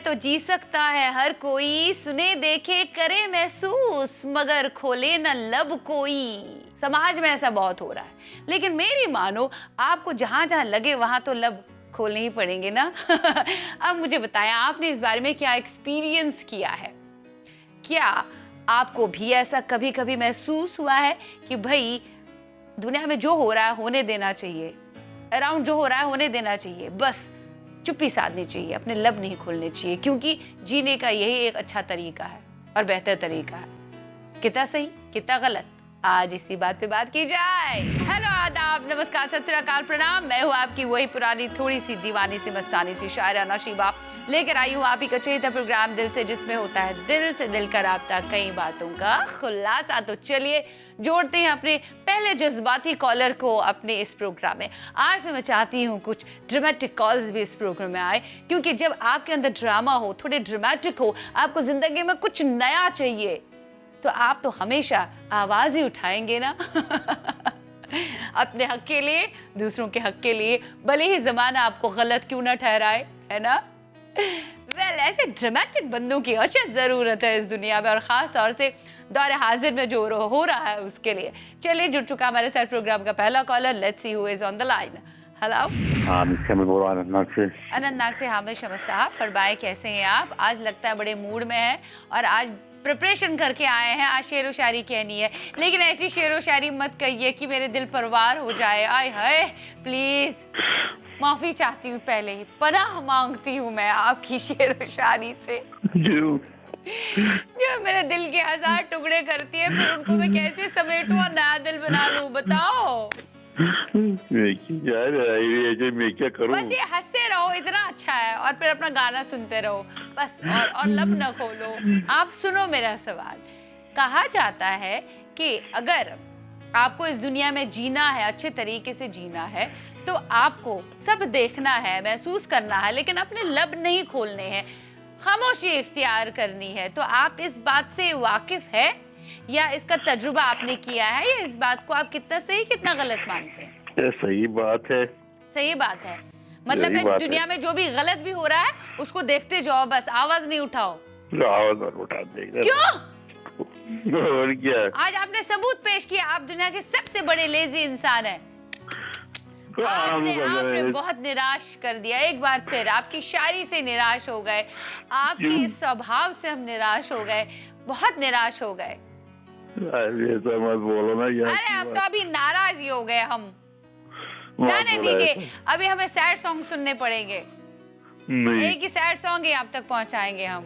तो जी सकता है हर कोई, सुने देखे करे महसूस, मगर खोले न लब कोई। समाज में ऐसा बहुत हो रहा है, लेकिन मेरी मानो आपको जहां जहां लगे वहां तो लब खोलने ही पड़ेंगे ना। अब मुझे बताएं, आपने इस बारे में क्या एक्सपीरियंस किया है? क्या आपको भी ऐसा कभी कभी महसूस हुआ है कि भाई दुनिया में जो हो रहा है होने देना चाहिए, अराउंड जो हो रहा है होने देना चाहिए, बस चुप्पी साधनी चाहिए, अपने लब नहीं खोलने चाहिए, क्योंकि जीने का यही एक अच्छा तरीका है और बेहतर तरीका है। कितना सही कितना गलत, आज इसी बात पे बात की जाए। हेलो, आदाब, नमस्कार, सत श्री अकाल, प्रणाम। मैं हूँ आपकी वही पुरानी थोड़ी सी दीवानी सी मस्तानी सी शायरा नशीबा, लेकर आई हूँ आप ही का चहेता प्रोग्राम दिल से, जिसमें होता है दिल से दिल का राब्ता, कई बातों का खुलासा। तो चलिए जोड़ते हैं अपने पहले जज्बाती कॉलर को अपने इस प्रोग्राम में। आज से मैं चाहती हूँ कुछ ड्रामेटिक कॉल्स भी इस प्रोग्राम में आए, क्योंकि जब आपके अंदर ड्रामा हो, थोड़े ड्रामेटिक हो, आपको जिंदगी में कुछ नया चाहिए, तो आप तो हमेशा आवाज ही उठाएंगे ना। अपने हक के लिए, दूसरों के हक के लिए, भले ही जमाना आपको गलत क्यों ना ठहराए, है ना। ऐसे ड्रामेटिक बंदों की अचद जरूरत है इस दुनिया में, और खास तौर से दौर हाजिर में जो हो रहा है उसके लिए। चलिए, जुड़ चुका हमारे साथ प्रोग्राम का पहला caller. Let's see who is on the line. Hello. हाँ, मैं बोल रहा हूँ अनंतनाग से। अनंतनाग से हामिद शमस साहब, फरमाए कैसे हैं आप? आज लगता है बड़े मूड में हैं और आज प्रिपरेशन करके आए हैं, आज शेरो शायरी कहनी है, लेकिन ऐसी शेरो शायरी मत कहिए कि मेरे दिल परवार हो जाए। आय हाय, प्लीज माफी चाहती हूँ, पहले ही पनाह मांगती हूँ मैं आपकी शेरो शायरी से, जो मेरे दिल के हजार टुकड़े करती है, फिर उनको मैं कैसे समेटूं और नया दिल बना लूं, बताओ। मैं क्या करूं? बस ये हंसते रहो, इतना अच्छा है, और फिर अपना गाना सुनते रहो बस, और लब न खोलो। आप सुनो मेरा सवाल। कहा जाता है कि अगर आपको इस दुनिया में जीना है, अच्छे तरीके से जीना है, तो आपको सब देखना है, महसूस करना है, लेकिन अपने लब नहीं खोलने हैं, खामोशी इख्तियार करनी है। तो आप इस बात से वाकिफ है, या इसका तजुर्बा आपने किया है, या इस बात को आप कितना सही कितना गलत मानते हैं? सही बात है। सही बात है, मतलब है दुनिया में जो भी गलत भी हो रहा है उसको देखते जाओ, बस आवाज नहीं उठाओ। आवाज और उठा देगा। क्यों? और क्या? आज आपने सबूत पेश किया, आप दुनिया के सबसे बड़े लेजी इंसान हैं। आपने बहुत निराश कर दिया, एक बार फिर आपकी शायरी से निराश हो गए, आपके स्वभाव से हम निराश हो गए, बहुत निराश हो गए। ऐसा मत बोलो ना यार। अरे अब तो अभी नाराज ही हो गए हम, जाने दीजिए। अभी हमें सैड सॉन्ग सुनने पड़ेंगे, एक ही सैड सॉन्ग ही आप तक पहुंचाएंगे हम।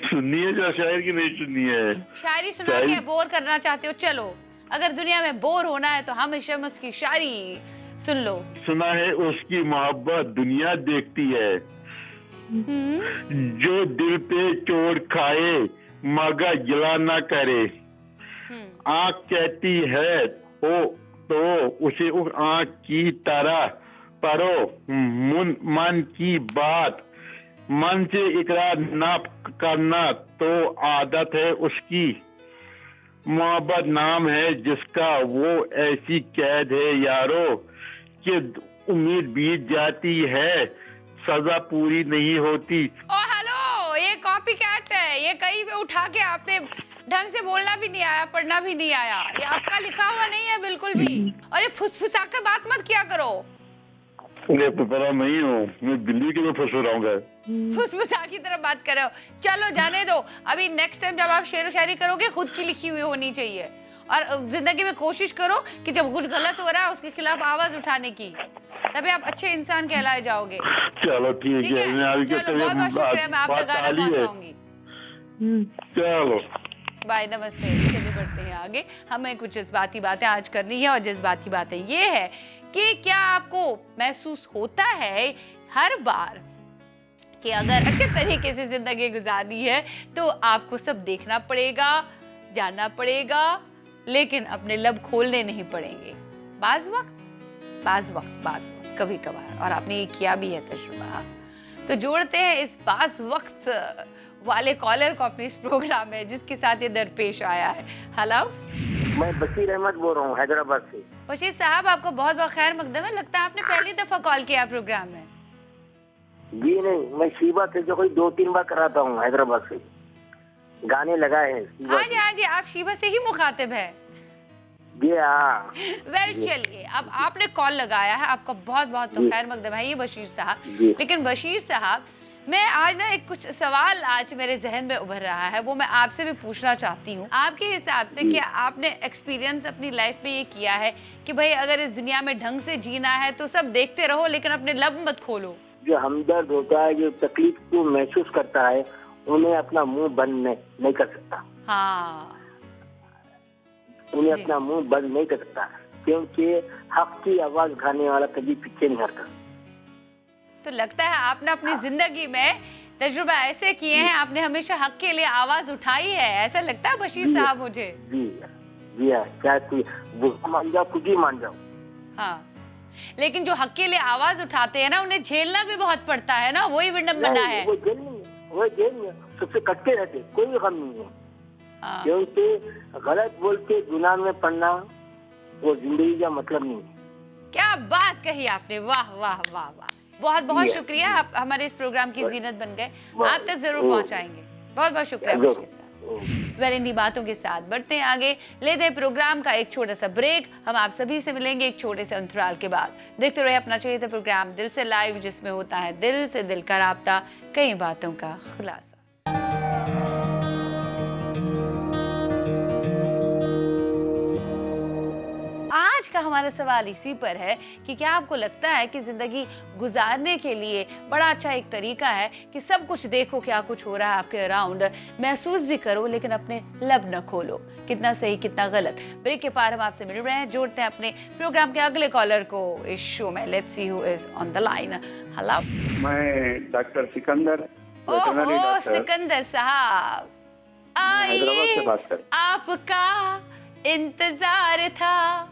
सुनिए जो शायर की नहीं सुनी है, शायरी सुना के बोर करना चाहते हो? चलो, अगर दुनिया में बोर होना है तो हम शम्स की शायरी सुन लो। सुना है उसकी मोहब्बत दुनिया देखती है, जो दिल पे चोट खाए मगर गिला ना करे। आँख कहती है ओ तो उसे उस आँख की तरह परो, मन की बात मन से इकरार ना करना तो आदत है उसकी। मोहब्बत नाम है जिसका वो ऐसी कैद है यारो, कि उम्मीद बीत जाती है सजा पूरी नहीं होती। ओ हेलो, ये कॉपी कैट है, ये कहीं पे उठा के आपने ढंग से बोलना भी नहीं आया, पढ़ना भी नहीं आया, ये आपका लिखा हुआ नहीं है बिल्कुल भी। और ये फुसफुसा के बात मत किया करो। मैं पता नहीं हूँ, मैं दिल्ली के लिए फंस रहा हूँ। फुसफुसा की तरह बात कर रहे हो, चलो जाने दो। अभी नेक्स्ट टाइम जब आप शेर व शायरी करोगे, खुद की लिखी हुई होनी चाहिए, और जिंदगी में कोशिश करो कि जब कुछ गलत हो रहा है उसके खिलाफ आवाज उठाने की, तभी आप अच्छे इंसान कहलाए जाओगे। चलो ठीक है, चलो बहुत बहुत शुक्रिया, मैं आपका गाना पहुंचाऊंगी। चलो बाय, नमस्ते। चलिए बढ़ते हैं आगे, हमें कुछ जज्बाती बातें आज करनी है, और जज्बाती बातें ये है कि क्या आपको महसूस होता है हर बार कि अगर अच्छे तरीके से जिंदगी गुजारनी है तो आपको सब देखना पड़ेगा, जानना पड़ेगा, लेकिन अपने लब खोलने नहीं पड़ेंगे बाज वक्त कभी कभार, और आपने ये किया भी है तजुर्बा। तो जोड़ते हैं इस बाज वक्त वाले कॉलर को अपने इस प्रोग्राम में, जिसके साथ ये दरपेश आया है। हेलो, मैं बशीर अहमद बोल रहा हूँ हैदराबाद से। बशीर साहब, आपको बहुत बहुत खैर मकदम है, लगता है आपने पहली दफा कॉल किया प्रोग्राम में। जी नहीं, मैं शीबा से जो कोई 2-3 बार कराता हूँ हैदराबाद से, गाने लगाए हैं शीबा हाँ जी, से। हाँ जी, आप शीबा से ही मुखातिब है। जी हाँ। वेल चलिए, अब आपने कॉल लगाया है, आपका बहुत बहुत तो जी। खैर मकदम है ये बशीर साहब। जी। लेकिन बशीर साहब, मैं आज ना एक कुछ सवाल आज मेरे जहन में उभर रहा है, वो मैं आपसे भी पूछना चाहती हूँ। आपके हिसाब से जी। क्या आपने एक्सपीरियंस अपनी लाइफ में ये किया है कि भाई अगर इस दुनिया में ढंग से जीना है तो सब देखते रहो लेकिन अपने लब मत खोलो? जो हमदर्द होता है, जो तकलीफ को महसूस करता है, उन्हें अपना मुंह बंद नहीं कर सकता। हाँ उन्हें जी। अपना मुंह बंद नहीं कर सकता, क्योंकि हक की आवाज उठाने वाला कभी पीछे नहीं हटता। तो लगता है आपने अपनी जिंदगी में तजुर्बा ऐसे किए हैं, आपने हमेशा हक के लिए आवाज उठाई है, ऐसा लगता है बशीर जी। साहब मुझे। जी जी हाँ, चाहे कोई बुरा मान जाओ, खुद ही मान जाओ। हाँ, लेकिन जो हक के लिए आवाज उठाते हैं ना, उन्हें झेलना भी बहुत पड़ता है ना, वही विडंबना नहीं, है। वो जेल नहीं है, वो जेल में सबसे कटते रहते, कोई गम नहीं है। हाँ। क्योंकि गलत बोल के गुनाह में पड़ना वो जिंदगी का मतलब नहीं है। क्या बात कही आपने, वाह वाह वाह वाह, बहुत बहुत जी, शुक्रिया, जी। आप हमारे इस प्रोग्राम की बस- जीनत बन गए, बस- आप तक जरूर ओ। पहुंचाएंगे। बहुत बहुत शुक्रिया जरूर। बशीर साहब। वेल, इन्हीं बातों के साथ बढ़ते हैं आगे, लेते हैं प्रोग्राम का एक छोटा सा ब्रेक। हम आप सभी से मिलेंगे एक छोटे से अंतराल के बाद। देखते रहे अपना चाहिए था प्रोग्राम दिल से लाइव, जिसमें होता है दिल से दिल का राब्ता, कई बातों का खुलासा। आज का हमारा सवाल इसी पर है कि क्या आपको लगता है कि जिंदगी गुजारने के लिए बड़ा अच्छा एक तरीका है कि सब कुछ देखो क्या कुछ हो रहा है आपके अराउंड, महसूस भी करो लेकिन अपने लब न खोलो? कितना सही कितना गलत? ब्रेक के पार हम आपसे मिल रहे हैं, जोड़ते हैं अपने प्रोग्राम के अगले कॉलर को इस शो में। Let's see who is on the line. Hello, मैं डॉक्टर सिकंदर, वेटरनरी ओहो डॉक्टर, सिकंदर साहब, मैं हैदराबाद से आइए, बात कर। आपका इंतजार था।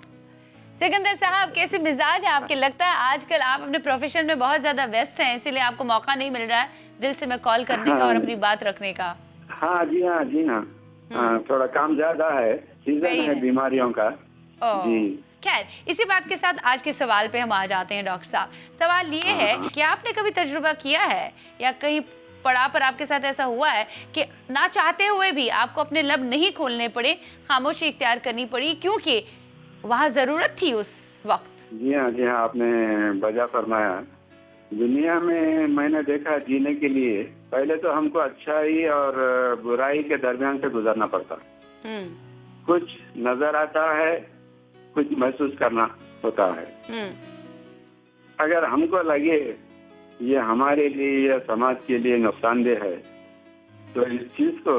सिकंदर साहब, कैसे मिजाज है आपके? लगता है आजकल आप अपने प्रोफेशन में बहुत ज्यादा व्यस्त हैं, इसीलिए आपको मौका नहीं मिल रहा है दिल से मैं कॉल करने का और अपनी बात रखने का। हाँ जी, हाँ जी, हाँ, थोड़ा काम ज्यादा है, सीजन वही है है। बीमारियों का। ओह, जी। खैर, इसी बात के साथ आज के सवाल पे हम आ जाते हैं डॉक्टर साहब। सवाल ये है कि आपने कभी तजुर्बा किया है या कहीं पड़ाव पर आपके साथ ऐसा हुआ है कि ना चाहते हुए भी आपको अपने लब नहीं खोलने पड़े, खामोशी इख्तियार करनी पड़ी क्योंकि वहाँ जरूरत थी उस वक्त? जी हाँ, जी हाँ, आपने वजह फरमाया। दुनिया में मैंने देखा, जीने के लिए पहले तो हमको अच्छाई और बुराई के दरमियान से गुजरना पड़ता। कुछ नजर आता है, कुछ महसूस करना होता है। अगर हमको लगे ये हमारे लिए या समाज के लिए नुकसानदेह है तो इस चीज को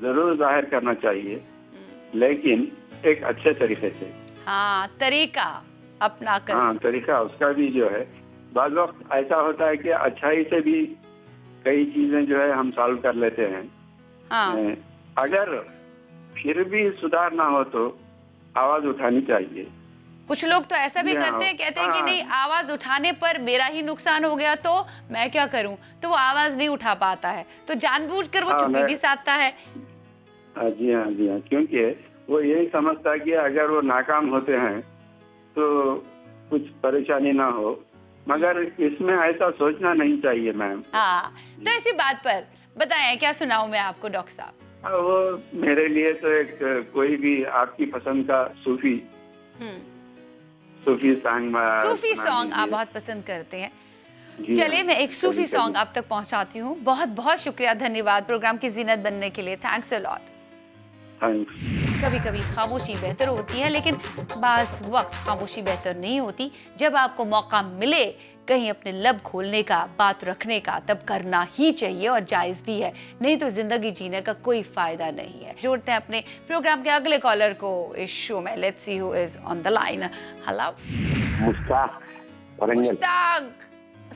जरूर जाहिर करना चाहिए, लेकिन एक अच्छे तरीके से। हाँ, तरीका अपना कर। हाँ, तरीका उसका भी जो है, बाज़ वक्त ऐसा होता है कि अच्छाई से भी कई चीजें जो है हम सॉल्व कर लेते हैं। हाँ। अगर फिर भी सुधार ना हो तो आवाज उठानी चाहिए। कुछ लोग तो ऐसा भी जी हाँ, करते हैं, कहते हैं कि हाँ। नहीं, आवाज उठाने पर मेरा ही नुकसान हो गया तो मैं क्या करूं, तो वो आवाज नहीं उठा पाता है, तो जानबूझकर वो हाँ, चुप्पी भी साधता है। जी हाँ, जी हाँ, क्योंकि वो यही समझता है कि अगर वो नाकाम होते हैं तो कुछ परेशानी ना हो, मगर इसमें ऐसा सोचना नहीं चाहिए मैम। हाँ, तो इसी बात पर बताएं, क्या सुनाऊं मैं आपको डॉक्टर साहब? वो मेरे लिए तो एक कोई भी आपकी पसंद का सूफी सॉन्ग सूफी सुना सॉन्ग आप दीजिए। बहुत पसंद करते हैं। जी चलिए, हाँ, मैं एक सूफी कभी-कभी। सॉन्ग आप तक पहुंचाती हूँ। बहुत बहुत शुक्रिया, धन्यवाद प्रोग्राम की जीनत बनने के लिए। Thanks a lot. थैंक्स। कभी कभी खामोशी बेहतर होती है, लेकिन बाज़ वक्त खामोशी बेहतर नहीं होती। जब आपको मौका मिले कहीं अपने लब खोलने का, बात रखने का, तब करना ही चाहिए और जायज भी है, नहीं तो जिंदगी जीने का कोई फायदा नहीं है। जोड़ते हैं अपने प्रोग्राम के अगले कॉलर को इस शो में। Let's see who is on the line. Hello, Mushtaq Aurangal. Mushtaq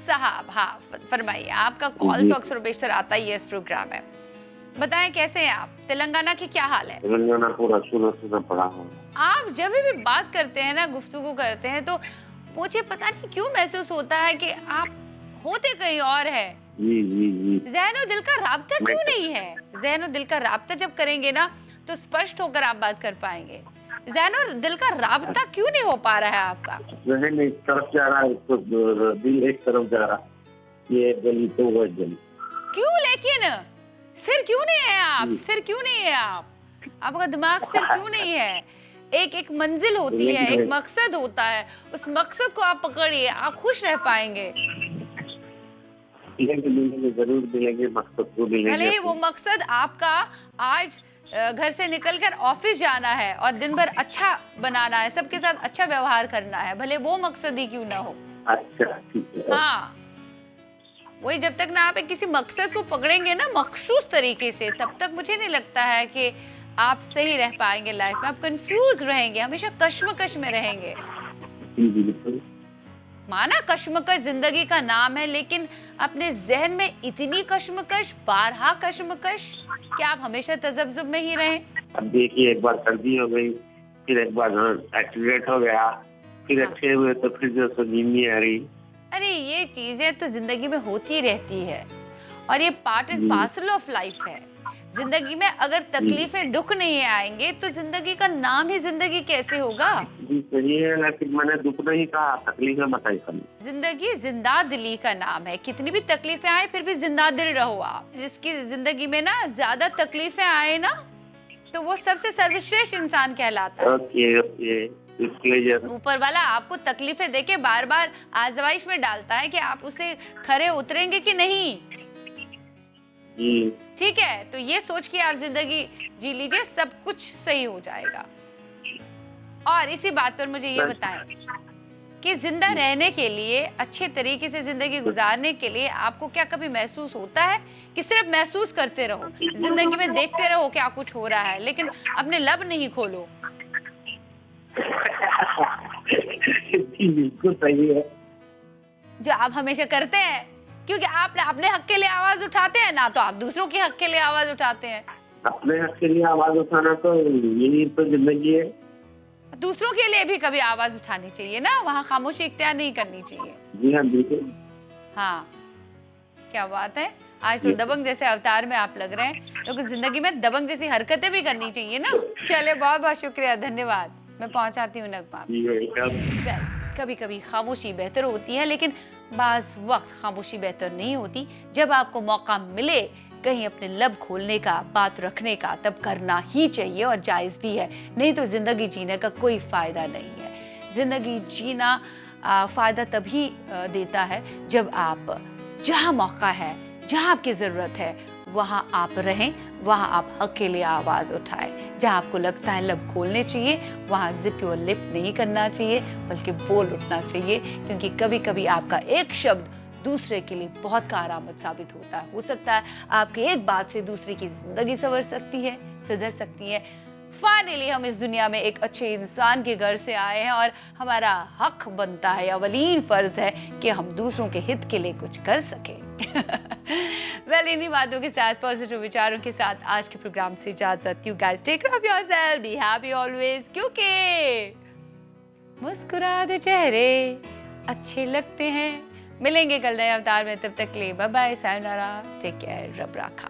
साहब, हाँ फरमाइए। आपका कॉल जी। तो अक्सर बेशतर आता ही है इस प्रोग्राम में। बताएं, कैसे हैं आप? तेलंगाना की क्या हाल है? तेलंगाना पूरा सुना पड़ा हूँ। आप जब भी बात करते हैं ना, गुफ्तगू करते हैं, तो मुझे पता नहीं क्यों महसूस होता है कि आप होते कहीं और है। जी जी जी। ज़हन और दिल का राब्ता क्यों नहीं है? ज़हन और दिल का राब्ता जब करेंगे ना तो स्पष्ट होकर आप बात कर पाएंगे। ज़हन और दिल का राब्ता क्यों नहीं हो पा रहा है आपका? जहन एक तरफ जा रहा है तो दिल एक तरफ जा रहा है। ये गली तो वो गली। क्यों लेकिन स्थिर क्यों नहीं है आप? स्थिर क्यों नहीं है आप? आपका दिमाग स्थिर क्यों नहीं है? एक एक मंजिल होती है, एक मकसद होता है, उस मकसद को आप पकड़िए, आप खुश रह पाएंगे। मिलेंगे, जरूर मिलेंगे, मकसद को मिलेंगे। भले ही वो मकसद आपका आज घर से निकलकर ऑफिस जाना है और दिन भर अच्छा बनाना है, सबके साथ अच्छा व्यवहार करना है, भले वो मकसद ही क्यों ना हो। अच्छा, ठीक है। हाँ, वही जब तक ना आप एक किसी मकसद को पकड़ेंगे ना मखसूस तरीके से, तब तक मुझे नहीं लगता है कि आप सही रह पाएंगे लाइफ में। आप कंफ्यूज रहेंगे, हमेशा कश्मकश में रहेंगे। बिल्कुल। माना कश्मकश जिंदगी का नाम है, लेकिन अपने जहन में इतनी कश्मकश, बारहा कश्मकश, कि आप हमेशा तजब्जुब में ही रहें। अब देखिए, एक बार सर्दी हो गई, फिर एक बार एक्सीडेंट हो गया, फिर अच्छे हुए तो फिर जो सो नींद नहीं आ रही। अरे ये चीजें तो जिंदगी में होती रहती है और ये part and parcel of life है। जिंदगी में अगर तकलीफें, दुख नहीं आएंगे तो जिंदगी का नाम ही जिंदगी कैसे होगा? जी सही है, लेकिन मैंने दुख नहीं कहा, तकलीफें बताई खाली। जिंदगी जिंदा दिली का नाम है। कितनी भी तकलीफें आए फिर भी जिंदा दिल रहो आप। जिसकी जिंदगी में ना ज्यादा तकलीफें आए ना, तो वो सबसे सर्वश्रेष्ठ इंसान कहलाता है। ओके ओके, इसलिए ऊपर वाला आपको तकलीफें देके बार बार आजमाइश में डालता है कि आप उसे खरे उतरेंगे कि नहीं। ठीक है, तो ये सोच के आप जिंदगी जी लीजिए, सब कुछ सही हो जाएगा। और इसी बात पर मुझे ये बताएं कि जिंदा रहने के लिए, अच्छे तरीके से जिंदगी गुजारने के लिए आपको क्या कभी महसूस होता है कि सिर्फ महसूस करते रहो, जिंदगी में देखते रहो क्या कुछ हो रहा है, लेकिन अपने लब नहीं खोलो? बिल्कुल सही है, जो आप हमेशा करते हैं, क्योंकि आप अपने हक के लिए आवाज उठाते हैं ना, तो आप दूसरों के हक के लिए आवाज उठाते हैं। अपने हक के लिए आवाज उठाना तो यही तो जिंदगी है। दूसरों के लिए भी कभी आवाज उठानी चाहिए ना, वहाँ खामोशी इख्तियार नहीं करनी चाहिए। जी हाँ, बिल्कुल। हाँ, क्या बात है, आज तो दबंग जैसे अवतार में आप लग रहे हैं, लेकिन जिंदगी में दबंग जैसी हरकतें भी करनी चाहिए ना। चले, बहुत बहुत शुक्रिया, धन्यवाद। मैं पहुंचाती हूँ नगमा। कभी कभी खामोशी बेहतर होती है, लेकिन बाज वक्त खामोशी बेहतर नहीं होती। जब आपको मौका मिले कहीं अपने लब खोलने का, बात रखने का, तब करना ही चाहिए और जायज भी है। नहीं तो जिंदगी जीने का कोई फायदा नहीं है। जिंदगी जीना फायदा तभी देता है जब आप जहां मौका है, जहां आपकी जरूरत है, वहां आप रहें, वहां आप हक के लिए आवाज उठाएं। जहां आपको लगता है लब खोलने चाहिए, वहां जिप योर लिप नहीं करना चाहिए, बल्कि बोल उठना चाहिए, क्योंकि कभी कभी आपका एक शब्द दूसरे के लिए बहुत कारआमद साबित होता है। हो सकता है आपकी एक बात से दूसरे की जिंदगी सुधर सकती है। फाइनली हम इस दुनिया में एक अच्छे इंसान के घर से आए हैं और हमारा हक बनता है, अवलीन फर्ज है कि हम दूसरों के हित के लिए कुछ कर सके। वेल, इन्हीं बातों के साथ, पॉजिटिव विचारों के साथ आज के प्रोग्राम से इजाजत। You guys take care of yourself, be happy always, क्योंकि मुस्कुराते चेहरे अच्छे लगते हैं। मिलेंगे कल नए अवतार में, तब तक के लिए bye bye, sayonara, take care, रब राखा।